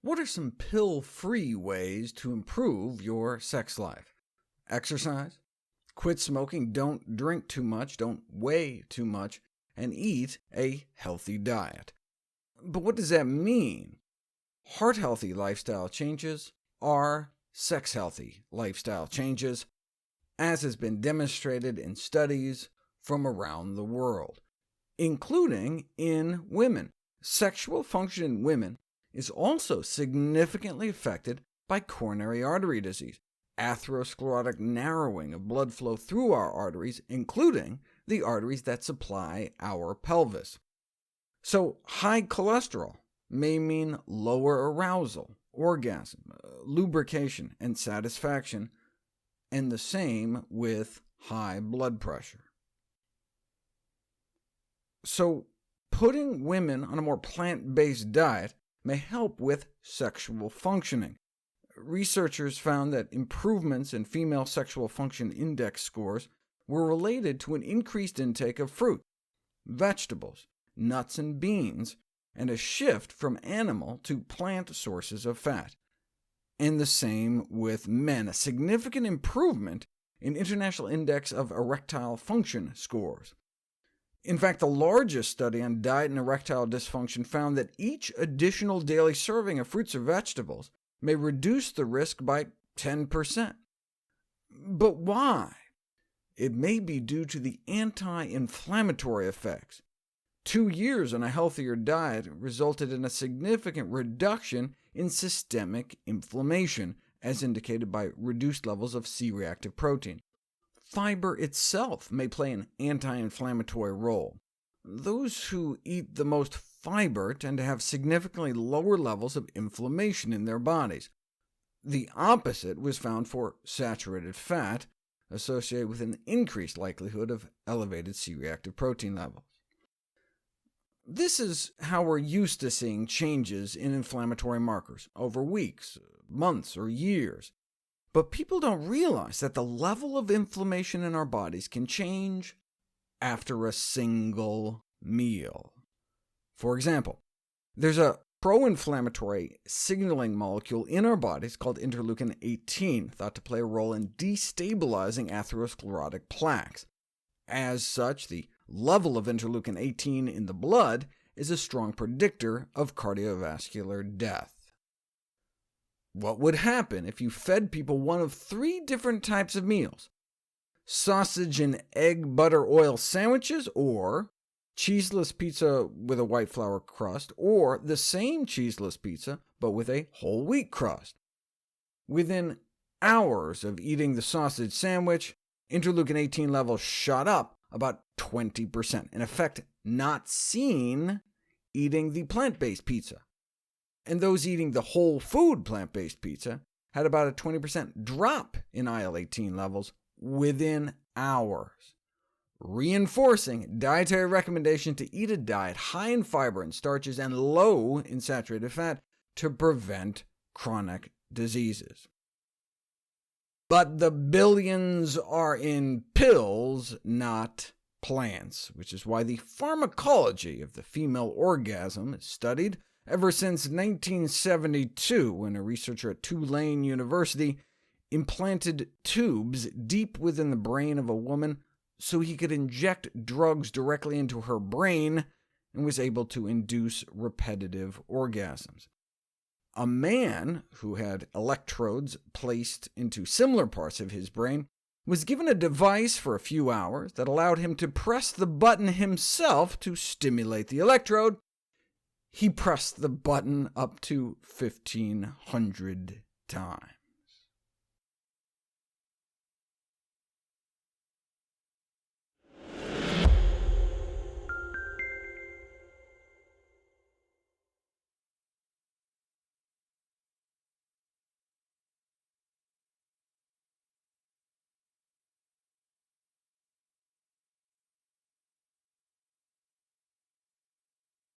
What are some pill-free ways to improve your sex life? Exercise, quit smoking, don't drink too much, don't weigh too much, and eat a healthy diet. But what does that mean? Heart-healthy lifestyle changes are sex-healthy lifestyle changes, as has been demonstrated in studies from around the world, including in women. Sexual function in women is also significantly affected by coronary artery disease, atherosclerotic narrowing of blood flow through our arteries, including the arteries that supply our pelvis. So high cholesterol may mean lower arousal, orgasm, lubrication, and satisfaction, and the same with high blood pressure. So putting women on a more plant-based diet may help with sexual functioning. Researchers found that improvements in female sexual function index scores were related to an increased intake of fruit, vegetables, nuts and beans, and a shift from animal to plant sources of fat. And the same with men, a significant improvement in International Index of Erectile Function scores. In fact, the largest study on diet and erectile dysfunction found that each additional daily serving of fruits or vegetables may reduce the risk by 10%. But why? It may be due to the anti-inflammatory effects. 2 years on a healthier diet resulted in a significant reduction in systemic inflammation, as indicated by reduced levels of C-reactive protein. Fiber itself may play an anti-inflammatory role. Those who eat the most fiber tend to have significantly lower levels of inflammation in their bodies. The opposite was found for saturated fat, associated with an increased likelihood of elevated C-reactive protein levels. This is how we're used to seeing changes in inflammatory markers over weeks, months, or years. But people don't realize that the level of inflammation in our bodies can change after a single meal. For example, there's a pro-inflammatory signaling molecule in our bodies called interleukin-18, thought to play a role in destabilizing atherosclerotic plaques. As such, the level of interleukin-18 in the blood is a strong predictor of cardiovascular death. What would happen if you fed people one of 3 different types of meals? Sausage and egg butter oil sandwiches, or cheeseless pizza with a white flour crust, or the same cheeseless pizza, but with a whole wheat crust. Within hours of eating the sausage sandwich, interleukin-18 levels shot up about 20%, an effect not seen eating the plant-based pizza. And those eating the whole food plant-based pizza had about a 20% drop in IL-18 levels within hours, reinforcing dietary recommendation to eat a diet high in fiber and starches and low in saturated fat to prevent chronic diseases. But the billions are in pills, not plants, which is why the pharmacology of the female orgasm is studied ever since 1972, when a researcher at Tulane University implanted tubes deep within the brain of a woman so he could inject drugs directly into her brain, and was able to induce repetitive orgasms. A man who had electrodes placed into similar parts of his brain was given a device for a few hours that allowed him to press the button himself to stimulate the electrode. He pressed the button up to 1,500 times.